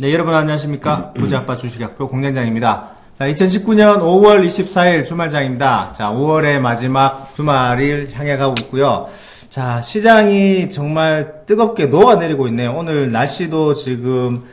네, 여러분 안녕하십니까? 부자아빠 주식학교 공장장입니다. 자, 2019년 5월 24일 주말장입니다. 자, 5월의 마지막 주말을 향해 가고 있고요. 자, 시장이 정말 뜨겁게 녹아내리고 있네요. 오늘 날씨도 지금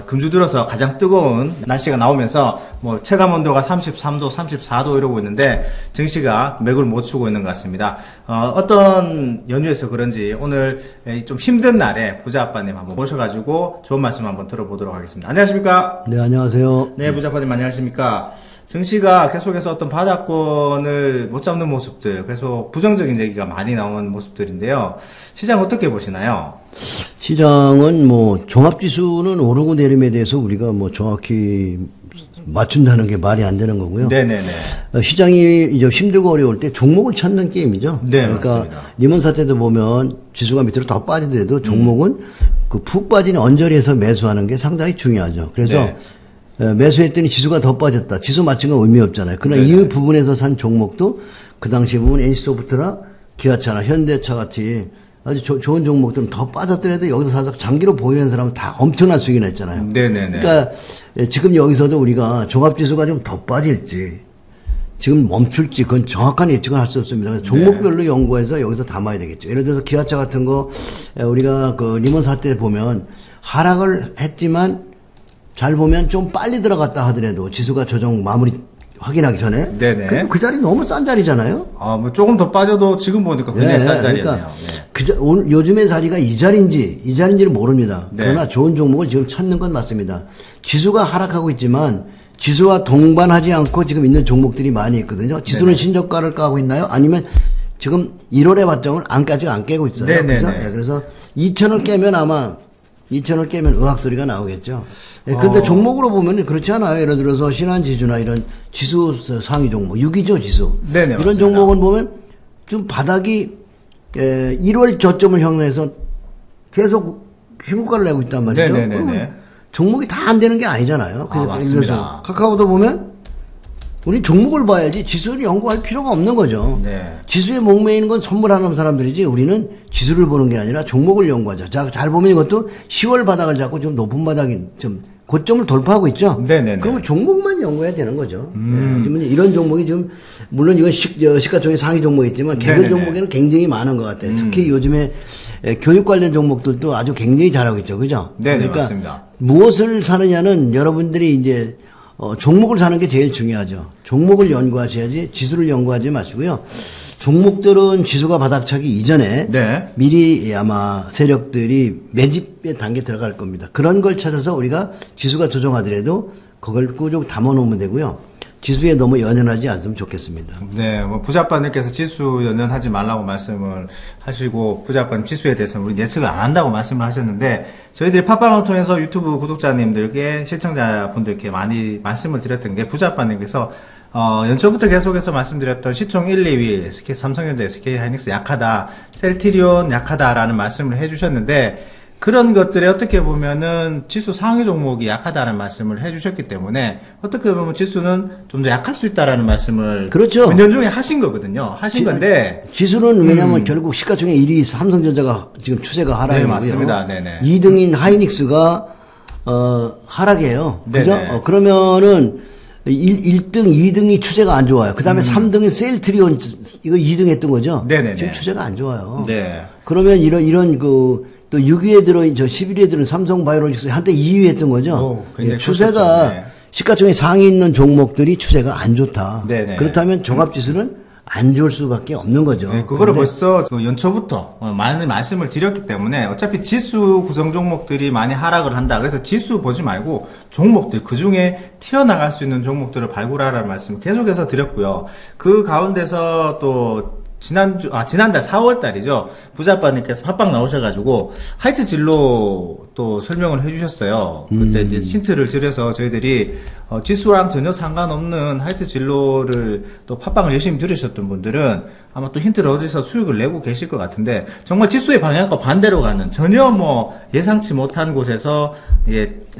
금주 들어서 가장 뜨거운 날씨가 나오면서 뭐 체감온도가 33도, 34도 이러고 있는데 증시가 맥을 못 추고 있는 것 같습니다. 어떤 연유에서 그런지 오늘 좀 힘든 날에 부자아빠님 한번 모셔가지고 좋은 말씀 한번 들어보도록 하겠습니다. 안녕하십니까? 네, 안녕하세요. 네, 부자아빠님 안녕하십니까? 증시가 계속해서 어떤 바닥권을 못 잡는 모습들, 계속 부정적인 얘기가 많이 나오는 모습들인데요. 시장 어떻게 보시나요? 시장은 뭐 종합지수는 오르고 내림에 대해서 우리가 뭐 정확히 맞춘다는 게 말이 안 되는 거고요. 네네네. 시장이 이제 힘들고 어려울 때 종목을 찾는 게임이죠. 네, 그러니까 맞습니다. 리먼 사태 때 보면 지수가 밑으로 더 빠지더라도 종목은 그 푹 빠진 언저리에서 매수하는 게 상당히 중요하죠. 그래서 매수했더니 지수가 더 빠졌다. 지수 맞춘 건 의미 없잖아요. 그러나 이 부분에서 산 종목도 그 당시 보면 NC소프트나 기아차나 현대차 같이 아주 좋은 종목들은 더 빠졌더라도 여기서 사서 장기로 보유한 사람은 다 엄청난 수익이 냈잖아요. 네네네. 그러니까 지금 여기서도 우리가 종합지수가 좀 더 빠질지 지금 멈출지 그건 정확한 예측은 할 수 없습니다. 그래서 종목별로 연구해서 여기서 담아야 되겠죠. 예를 들어서 기아차 같은 거 우리가 그 리먼 사태 보면 하락을 했지만 잘 보면 좀 빨리 들어갔다 하더라도 지수가 조정 마무리 확인하기 전에 네네. 그 자리 너무 싼 자리잖아요. 뭐 조금 더 빠져도 지금 보니까 굉장히 싼 자리였네요. 그러니까 오늘 요즘의 자리가 이 자리인지를 모릅니다. 그러나 좋은 종목을 지금 찾는 건 맞습니다. 지수가 하락하고 있지만 지수와 동반하지 않고 지금 있는 종목들이 많이 있거든요. 지수는 신저가를 까고 있나요? 아니면 지금 1월의 바정을 아직 안 깨고 있어요. 그래서 2,000을 깨면 아마 2,000을 깨면 의학소리가 나오겠죠. 근데 종목으로 보면 그렇지 않아요. 예를 들어서 신한지주나 이런 지수 상위 종목, 6위죠, 지수. 네네, 이런 맞습니다. 종목은 보면 좀 바닥이 1월 저점을 향해서 계속 신고가를 내고 있단 말이죠. 네네네. 종목이 다 안 되는 게 아니잖아요. 맞습니다. 카카오도 보면 우리 종목을 봐야지 지수를 연구할 필요가 없는 거죠. 네. 지수에 목매이는 건 선물하는 사람들이지 우리는 지수를 보는 게 아니라 종목을 연구하자. 자, 잘 보면 이것도 10월 바닥을 잡고 좀 높은 바닥이 좀 고점을 돌파하고 있죠. 네네네. 그러면 종목만 연구해야 되는 거죠. 그러면 이런 종목이 지금 물론 이건 시가총액 상위 종목이지만 개별 종목에는 굉장히 많은 것 같아요. 특히 요즘에 교육 관련 종목들도 아주 굉장히 잘하고 있죠. 그죠? 네네, 그러니까 맞습니다. 무엇을 사느냐는 여러분들이 이제 종목을 사는 게 제일 중요하죠. 종목을 연구하셔야지 지수를 연구하지 마시고요. 종목들은 지수가 바닥차기 이전에 미리 아마 세력들이 매집의 단계에 들어갈 겁니다. 그런 걸 찾아서 우리가 지수가 조정하더라도 그걸 꾸준히 담아놓으면 되고요. 지수에 너무 연연하지 않으면 좋겠습니다. 네, 뭐 부자아빠님께서 지수 연연하지 말라고 말씀을 하시고 부자아빠님 지수에 대해서는 우리 예측을 안 한다고 말씀을 하셨는데 저희들이 팟빵을 통해서 유튜브 구독자님들께 시청자분들께 많이 말씀을 드렸던 게 부자아빠님께서 연초부터 계속해서 말씀드렸던 시총 1, 2위 삼성현대, SK하이닉스 약하다, 셀트리온 약하다라는 말씀을 해주셨는데 그런 것들에 어떻게 보면은 지수 상위 종목이 약하다는 말씀을 해주셨기 때문에 어떻게 보면 지수는 좀 더 약할 수 있다라는 말씀을 그렇죠. 은연중에 하신 거거든요. 건데 지수는 왜냐하면 결국 시가총액 1위 삼성전자가 지금 추세가 하락이고요. 네, 맞습니다. 네네. 2등인 하이닉스가 하락이에요. 그죠? 그러면은 1등, 2등이 추세가 안 좋아요. 그 다음에 3등인 셀트리온 이거 2등 했던 거죠. 네네네. 지금 추세가 안 좋아요. 네. 그러면 이런 또 6위에 들어인 11위에 들은 삼성바이오로직스 한때 2위 했던 거죠. 추세가 시가총액 상위 있는 종목들이 추세가 안 좋다. 네네. 그렇다면 종합지수는 안 좋을 수밖에 없는 거죠. 네, 그거를 벌써 연초부터 많이 말씀을 드렸기 때문에 어차피 지수 구성 종목들이 많이 하락을 한다. 그래서 지수 보지 말고 종목들 그 중에 튀어나갈 수 있는 종목들을 발굴하라는 말씀을 계속해서 드렸고요. 그 가운데서 또 지난달 4월달이죠. 부자아빠님께서 팟빵 나오셔가지고 하이트 진로 또 설명을 해주셨어요. 그때 이제 힌트를 드려서 저희들이 지수랑 전혀 상관없는 하이트 진로를 또 팟빵을 열심히 들으셨던 분들은 아마 또 힌트를 얻어서 수익을 내고 계실 것 같은데 정말 지수의 방향과 반대로 가는 전혀 뭐 예상치 못한 곳에서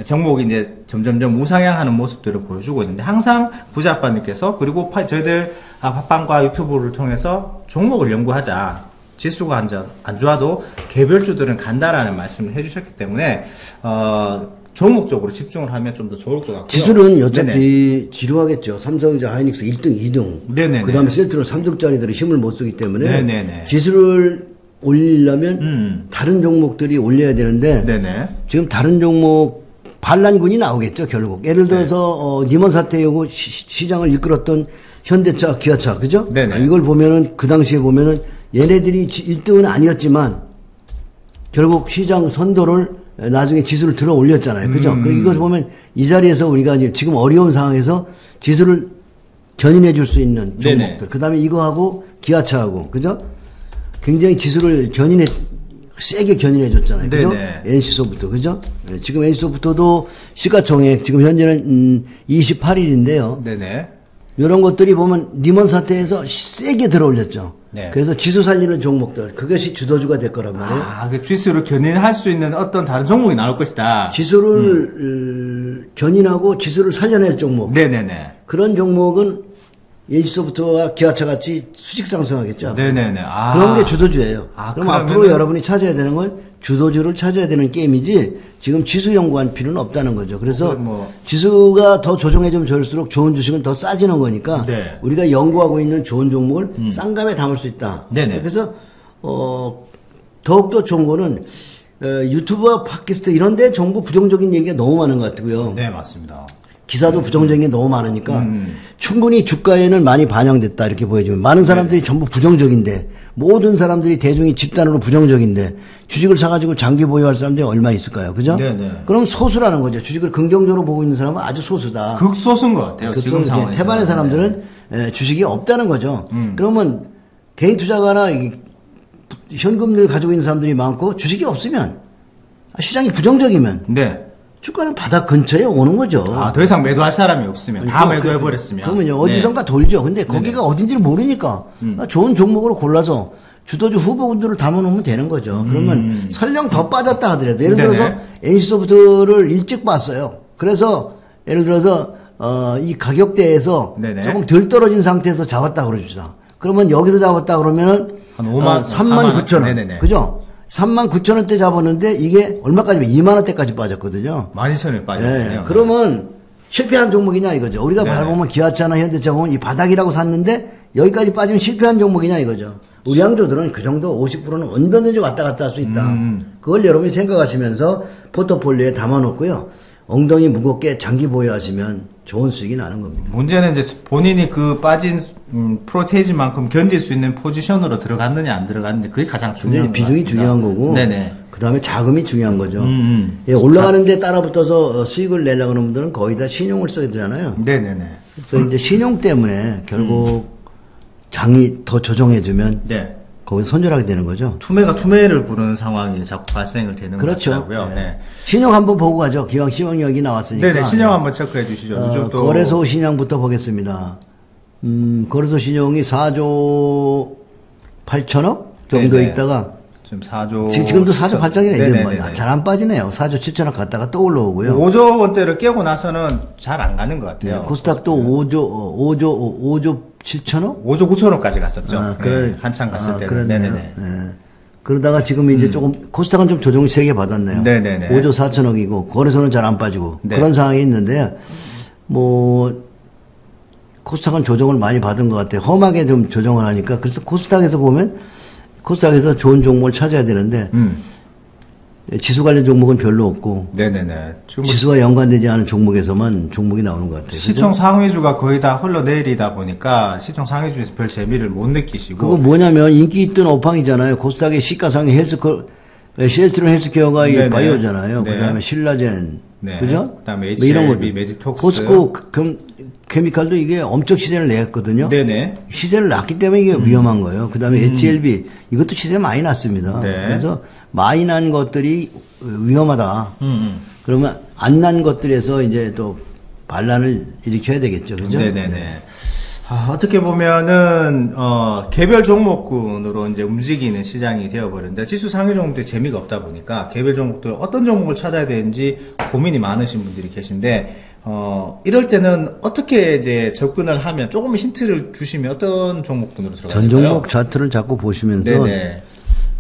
종목이 이제 점점점 우상향하는 모습들을 보여주고 있는데 항상 부자아빠님께서 그리고 저희들 팟빵과 유튜브를 통해서 종목을 연구하자. 지수가 안 좋아도 개별주들은 간다라는 말씀을 해주셨기 때문에 종목적으로 집중을 하면 좀 더 좋을 것 같고요. 지수는 어차피 지루하겠죠. 삼성전자, 하이닉스 1등, 2등. 네네네. 그 다음에 셀트론 3등짜리들이 힘을 못 쓰기 때문에 네네네. 지수를 올리려면 다른 종목들이 올려야 되는데 네네. 지금 다른 종목 반란군이 나오겠죠, 결국. 예를 들어서 니먼 사태 이후 시장을 이끌었던 현대차, 기아차, 그죠? 네네. 이걸 보면은 그 당시에 보면은 얘네들이 1등은 아니었지만 결국 시장 선도를 나중에 지수를 들어 올렸잖아요. 그죠? 이걸 보면 이 자리에서 우리가 지금 어려운 상황에서 지수를 견인해 줄 수 있는 종목들. 그 다음에 이거하고 기아차하고, 그죠? 굉장히 지수를 세게 견인해 줬잖아요. 그죠? NC소프트, 그죠? 네, 지금 NC소프트도 시가총액, 지금 현재는 28일인데요. 네네. 이런 것들이 보면 니먼 사태에서 세게 들어 올렸죠. 네. 그래서 지수 살리는 종목들, 그것이 주도주가 될 거란 말이에요. 그 지수를 견인할 수 있는 어떤 다른 종목이 나올 것이다. 지수를 견인하고 지수를 살려낼 종목. 네네네. 그런 종목은 NC소프트와 기아차 같이 수직 상승하겠죠. 네네네. 그런 게 주도주예요. 그럼 그러면은... 앞으로 여러분이 찾아야 되는 건 주도주를 찾아야 되는 게임이지 지금 지수 연구할 필요는 없다는 거죠. 그래서 지수가 더 조정해주면 좋을수록 좋은 주식은 더 싸지는 거니까 네. 우리가 연구하고 있는 좋은 종목을 싼 값에 담을 수 있다. 네네. 그래서 더욱더 좋은 거는 유튜브와 팟캐스트 이런 데 정부 부정적인 얘기가 너무 많은 것 같고요. 네, 맞습니다. 기사도 부정적인 게 너무 많으니까 충분히 주가에는 많이 반영됐다 이렇게 보여지면 많은 사람들이 전부 부정적인데 모든 사람들이 대중이 집단으로 부정적인데 주식을 사가지고 장기 보유할 사람들이 얼마 있을까요? 그죠? 네네. 그럼 소수라는 거죠. 주식을 긍정적으로 보고 있는 사람은 아주 소수다. 극소수인 것 같아요. 지금 상황에서. 태반의 사람들은 주식이 없다는 거죠. 그러면 개인 투자가나 현금을 가지고 있는 사람들이 많고 주식이 없으면 시장이 부정적이면 네. 주가는 바닥 근처에 오는 거죠. 더 이상 매도할 사람이 없으면 다 매도해버렸으면. 그러면요 어디선가 돌죠. 근데 거기가 어딘지를 모르니까 좋은 종목으로 골라서 주도주 후보군들을 담아놓으면 되는 거죠. 그러면 설령 더 빠졌다 하더라도 예를 들어서 NC소프트를 일찍 봤어요. 그래서 예를 들어서 이 가격대에서 조금 덜 떨어진 상태에서 잡았다 그러십시다. 그러면 여기서 잡았다 그러면은 한 5만 3만 9천 원. 그죠? 3만 9천 원대 잡았는데 이게 얼마까지 2만 원대까지 빠졌거든요. 12,000원에 빠졌네요. 그러면 실패한 종목이냐 이거죠. 우리가 보면 기아차나 현대차 보면 이 바닥이라고 샀는데 여기까지 빠지면 실패한 종목이냐 이거죠. 우리 양조들은 그 정도 50%는 언제든지 왔다 갔다 할 수 있다. 그걸 여러분이 생각하시면서 포트폴리오에 담아놓고요. 엉덩이 무겁게 장기 보유하시면 좋은 수익이 나는 겁니다. 문제는 이제 본인이 그 빠진 프로테이지만큼 견딜 수 있는 포지션으로 들어갔느냐 안 들어갔느냐 그게 가장 중요한 거죠. 비중이 중요한 거고 네네. 그 다음에 자금이 중요한 거죠. 예, 올라가는 데 따라붙어서 수익을 내려고 하는 분들은 거의 다 신용을 써야 되잖아요. 네네네. 그래서 이제 신용 때문에 결국 장이 더 조정해주면 거기서 손절하게 되는 거죠. 투매가 투매를 부르는 상황이 자꾸 발생을 되는 그렇죠. 거고요. 네. 신용 한번 보고 가죠. 기왕 신용력이 나왔으니까. 네네. 신용 한번 체크해 주시죠. 거래소 신용부터 보겠습니다. 거래소 신용이 4조 8천억 정도 있다가 지금 4조 지금도 4조 8천이네. 이제 뭐 잘 안 빠지네요. 4조 7천억 갔다가 또 올라오고요. 5조 원대를 깨고 나서는 잘 안 가는 것 같아요. 네, 코스닥도 5조 7천억? 5조 9천억까지 갔었죠. 한참 갔을 때는. 네네네. 네. 그러다가 지금 이제 조금 코스닥은 좀 조정을 세게 받았네요. 네네네. 5조 4천억이고 거래소는 잘 안 빠지고 그런 상황이 있는데 뭐 코스닥은 조정을 많이 받은 것 같아요. 험하게 좀 조정을 하니까 그래서 코스닥에서 보면 코스닥에서 좋은 종목을 찾아야 되는데 지수 관련 종목은 별로 없고 네네네. 지수와 연관되지 않은 종목에서만 종목이 나오는 것 같아요. 시총 그죠? 상위주가 거의 다 흘러내리다 보니까 시총 상위주에서 별 재미를 못 느끼시고 그거 뭐냐면 인기 있던 업황이잖아요. 코스닥의 시가상위 셀트론 헬스케어가 바이오잖아요. 그다음에 신라젠, 그죠? 그다음에 뭐 이런 거 메디톡스, 포스코 케미칼도 이게 엄청 시세를 냈거든요. 네네. 시세를 났기 때문에 이게 위험한 거예요. 그다음에 HLB 이것도 시세 많이 났습니다. 그래서 많이 난 것들이 위험하다. 그러면 안 난 것들에서 이제 또 반란을 일으켜야 되겠죠, 그죠? 네네네. 어떻게 보면은 개별 종목군으로 이제 움직이는 시장이 되어버렸는데 지수 상위 종목들이 재미가 없다 보니까 개별 종목들 어떤 종목을 찾아야 되는지 고민이 많으신 분들이 계신데 이럴 때는 어떻게 이제 접근을 하면 조금 힌트를 주시면 어떤 종목군으로 들어가요? 전 종목 차트를 자꾸 보시면서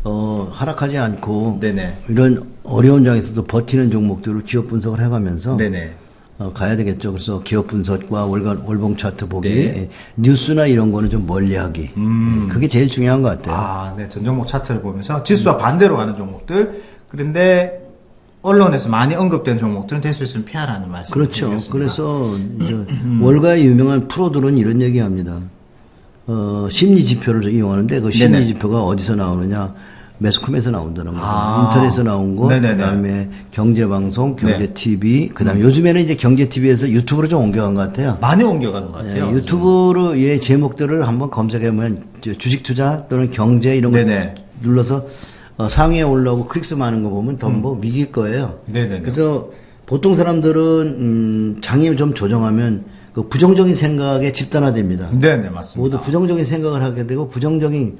하락하지 않고 네네. 이런 어려운 장에서도 버티는 종목들을 기업 분석을 해가면서 네네. 가야 되겠죠. 그래서 기업 분석과 월봉 차트 보기, 네. 예, 뉴스나 이런 거는 좀 멀리하기. 예, 그게 제일 중요한 것 같아요. 아, 네. 전 종목 차트를 보면서 지수와 반대로 가는 종목들. 그런데 언론에서 많이 언급된 종목들은 될 수 있으면 피하라는 말씀. 그렇죠. 그래서 이제 월가의 유명한 프로들은 이런 얘기합니다. 심리 지표를 이용하는데 그 심리 네네. 지표가 어디서 나오느냐? 매스컴에서 나온다는 거예요. 아. 인터넷에서 나온 거, 네네네. 그다음에 경제방송, 네. 경제TV, 그다음에 요즘에는 이제 경제TV에서 유튜브로 좀 옮겨간 것 같아요. 많이 옮겨가는 것 같아요. 예, 유튜브로의 제목들을 한번 검색해보면 주식 투자 또는 경제 이런 거 네네. 눌러서 상위에 올라오고 클릭수 많은 거 보면 더 뭐 위기일 거예요. 네네네. 그래서 보통 사람들은 장애 좀 조정하면 그 부정적인 생각에 집단화됩니다. 네네, 맞습니다. 모두 부정적인 생각을 하게 되고 부정적인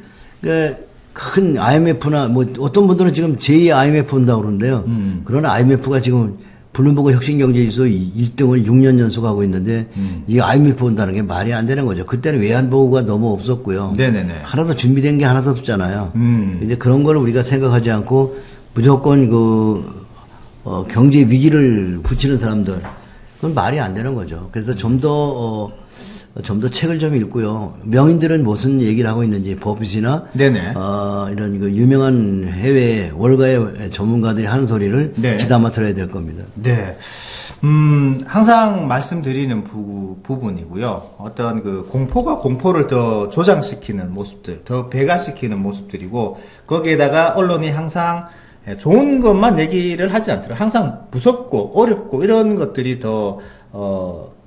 큰 IMF나 뭐 어떤 분들은 지금 제2 IMF 온다고 그러는데요. 그러나 IMF가 지금 블룸버그 혁신경제지수 1등을 6년 연속 하고 있는데 이 IMF 온다는 게 말이 안 되는 거죠. 그때는 외환보호가 너무 없었고요. 네네네. 하나도 준비된 게 하나도 없잖아요. 이제 그런 걸 우리가 생각하지 않고 무조건 경제 위기를 붙이는 사람들 그건 말이 안 되는 거죠. 그래서 좀 더 책을 좀 읽고요. 명인들은 무슨 얘기를 하고 있는지 법이나 네네. 이런 유명한 해외 월가의 전문가들이 하는 소리를 네. 귀담아 들어야 될 겁니다. 네. 항상 말씀드리는 부분이고요. 어떤 그 공포가 공포를 더 조장시키는 모습들, 더 배가시키는 모습들이고, 거기에다가 언론이 항상 좋은 것만 얘기를 하지 않더라고요. 항상 무섭고 어렵고 이런 것들이 더,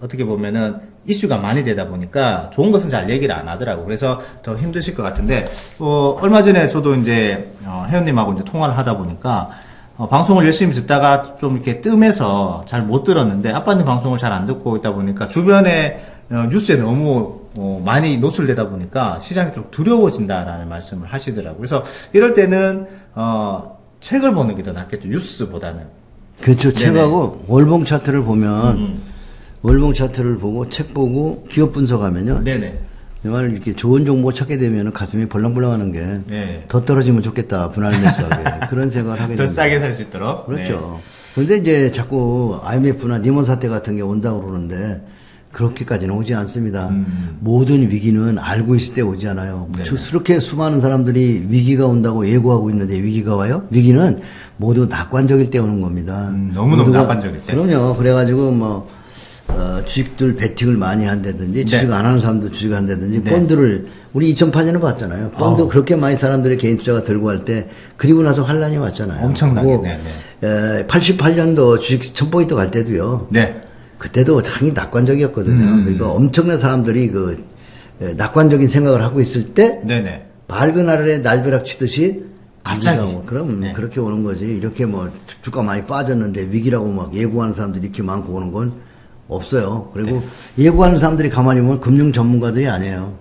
어떻게 보면은 이슈가 많이 되다 보니까 좋은 것은 잘 얘기를 안 하더라고요. 그래서 더 힘드실 것 같은데, 얼마 전에 저도 이제, 회원님하고 이제 통화를 하다 보니까, 방송을 열심히 듣다가 좀 이렇게 뜸해서 잘 못 들었는데, 아빠님 방송을 잘 안 듣고 있다 보니까, 주변에, 뉴스에 너무, 많이 노출되다 보니까 시장이 좀 두려워진다라는 말씀을 하시더라고요. 그래서 이럴 때는, 책을 보는 게 더 낫겠죠. 뉴스보다는. 그렇죠. 네네. 책하고 월봉 차트를 보면 월봉 차트를 보고 책 보고 기업 분석하면요. 네네. 정말 이렇게 좋은 정보 찾게 되면 가슴이 벌렁벌렁하는 게 더 네. 떨어지면 좋겠다. 분할 매수하게. 그런 생각을 하게 더 됩니다. 싸게 살 수 있도록. 그렇죠. 그런데 이제 자꾸 IMF나 니몬 사태 같은 게 온다고 그러는데 그렇게까지는 오지 않습니다. 모든 위기는 알고 있을 때 오지 않아요. 네네. 그렇게 수많은 사람들이 위기가 온다고 예고하고 있는데 위기가 와요? 위기는 모두 낙관적일 때 오는 겁니다. 너무너무 모두가- 낙관적일 때. 그럼요. 그래가지고 주식들 베팅을 많이 한다든지 주식 안 하는 사람도 주식 한다든지 네. 펀드를 우리 2008년에 봤잖아요. 펀드 그렇게 많이 사람들이 개인 투자가 들고 할 때 그리고 나서 환란이 왔잖아요. 엄청나게. 그리고, 네네. 88년도 주식 1000포인트 갈 때도요. 네. 그때도 당연히 낙관적이었거든요. 그러니까 엄청난 사람들이 낙관적인 생각을 하고 있을 때 네네. 밝은 하늘에 날벼락 치듯이 갑자기. 위기가 오고, 그럼 네. 그렇게 오는 거지. 이렇게 주가 많이 빠졌는데 위기라고 막 예고하는 사람들이 이렇게 많고 오는 건 없어요. 그리고 예고하는 사람들이 가만히 보면 금융 전문가들이 아니에요.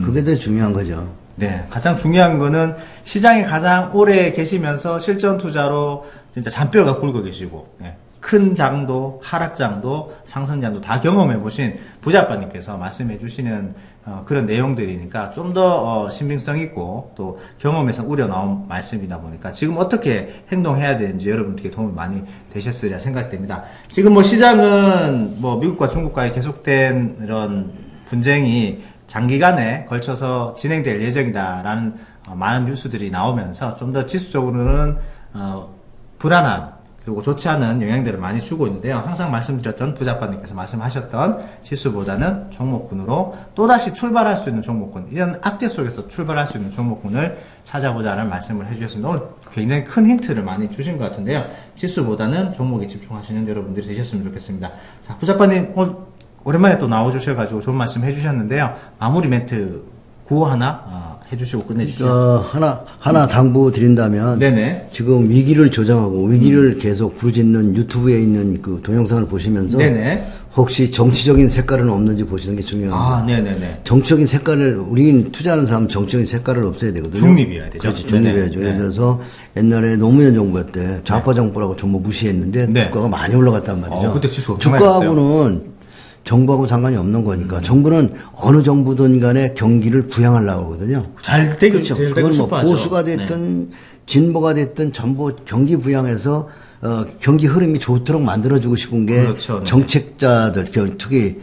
그게 더 중요한 거죠. 네. 가장 중요한 거는 시장에 가장 오래 계시면서 실전 투자로 진짜 잔뼈가 굵어 계시고, 네. 큰 장도, 하락장도, 상승장도 다 경험해 보신 부자빠님께서 말씀해 주시는 그런 내용들이니까 좀 더 신빙성 있고 또 경험에서 우려나온 말씀이다 보니까 지금 어떻게 행동해야 되는지 여러분들께 도움이 많이 되셨으리라 생각됩니다. 지금 시장은 미국과 중국과의 계속된 이런 분쟁이 장기간에 걸쳐서 진행될 예정이다라는 많은 뉴스들이 나오면서 좀 더 지수적으로는 불안한 그리고 좋지 않은 영향들을 많이 주고 있는데요. 항상 말씀드렸던 부자빠님께서 말씀하셨던 지수보다는 종목군으로 또다시 출발할 수 있는 종목군, 이런 악재 속에서 출발할 수 있는 종목군을 찾아보자는 말씀을 해주셨습니다. 오늘 굉장히 큰 힌트를 많이 주신 것 같은데요. 지수보다는 종목에 집중하시는 여러분들이 되셨으면 좋겠습니다. 자, 부자빠님 오늘 오랜만에 또 나와주셔가지고 좋은 말씀 해주셨는데요. 마무리 멘트 구호 하나 해주시고 끝내주시죠. 하나 당부 드린다면 네네. 지금 위기를 조장하고 위기를 계속 부르짖는 유튜브에 있는 그 동영상을 보시면서 네네. 혹시 정치적인 색깔은 없는지 보시는 게 중요합니다. 아, 네네네. 정치적인 색깔을 우린 투자하는 사람은 정치적인 색깔을 없애야 되거든요. 중립이어야 되죠. 그렇지, 중립이어야죠. 네네. 예를 들어서 옛날에 노무현 정부 때 좌파 정부라고 전부 무시했는데 네. 주가가 많이 올라갔단 말이죠. 그때 지수가 주가하고는 정부하고 상관이 없는 거니까 정부는 어느 정부든 간에 경기를 부양하려고 하거든요. 잘 되고 그렇죠. 그건 뭐 보수가 됐든 진보가 됐든 전부 경기 부양해서 경기 흐름이 좋도록 만들어주고 싶은 게 그렇죠. 네. 정책자들, 특히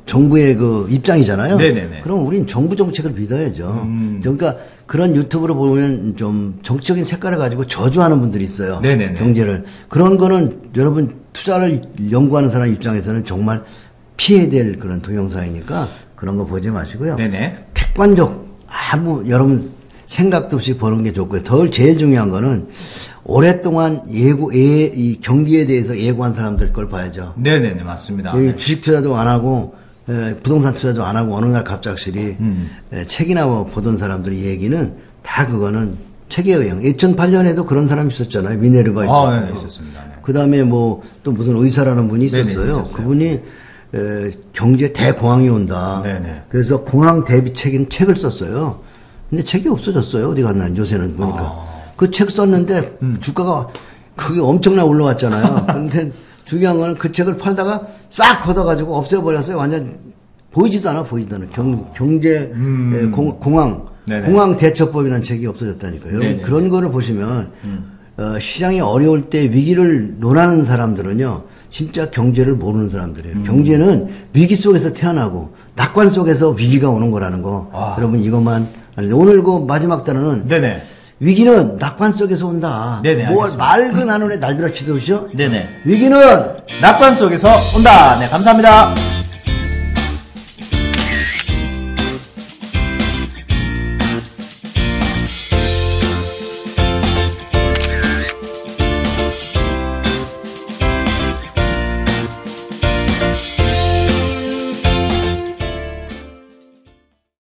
정부의 그 입장이잖아요. 네네네. 그럼 우린 정부 정책을 믿어야죠. 그러니까 그런 유튜브를 보면 좀 정치적인 색깔을 가지고 저주하는 분들이 있어요. 네네네. 경제를. 그런 거는 여러분 투자를 연구하는 사람 입장에서는 정말 피해야 될 그런 동영상이니까 그런 거 보지 마시고요. 네네. 객관적 아무 여러분 생각도 없이 보는 게 좋고요. 제일 중요한 거는 오랫동안 이 경기에 대해서 예고한 사람들 걸 봐야죠. 네네네, 맞습니다. 네. 주식 투자도 안 하고 부동산 투자도 안 하고 어느 날 갑작스레 책이나 뭐 보던 사람들의 얘기는 다 그거는 책에 의한. 2008년에도 그런 사람이 있었잖아요. 미네르바 있었고. 네, 있었습니다. 네. 그다음에 뭐 또 무슨 의사라는 분이 있었어요. 네네, 있었어요. 그분이 경제 대공황이 온다. 네네. 그래서 공황 대비책인 책을 썼어요. 근데 책이 없어졌어요. 어디 갔나 요새는 보니까. 그 책 썼는데 주가가 그게 엄청나게 올라왔잖아요. 근데 중요한 거는 그 책을 팔다가 싹 걷어가지고 없애버렸어요. 완전 보이지도 않아. 경제 공황 네네. 공황 대처법이라는 책이 없어졌다니까요. 네네. 그런 거를 보시면 시장이 어려울 때 위기를 논하는 사람들은요. 진짜 경제를 모르는 사람들이에요. 경제는 위기 속에서 태어나고 낙관 속에서 위기가 오는 거라는 거. 여러분 이것만 알죠. 오늘 그 마지막 단어는 네네. 위기는 낙관 속에서 온다. 네네, 알겠습니다. 맑은 하늘에 날벼락치듯이요. 네네. 위기는 낙관 속에서 온다. 네, 감사합니다.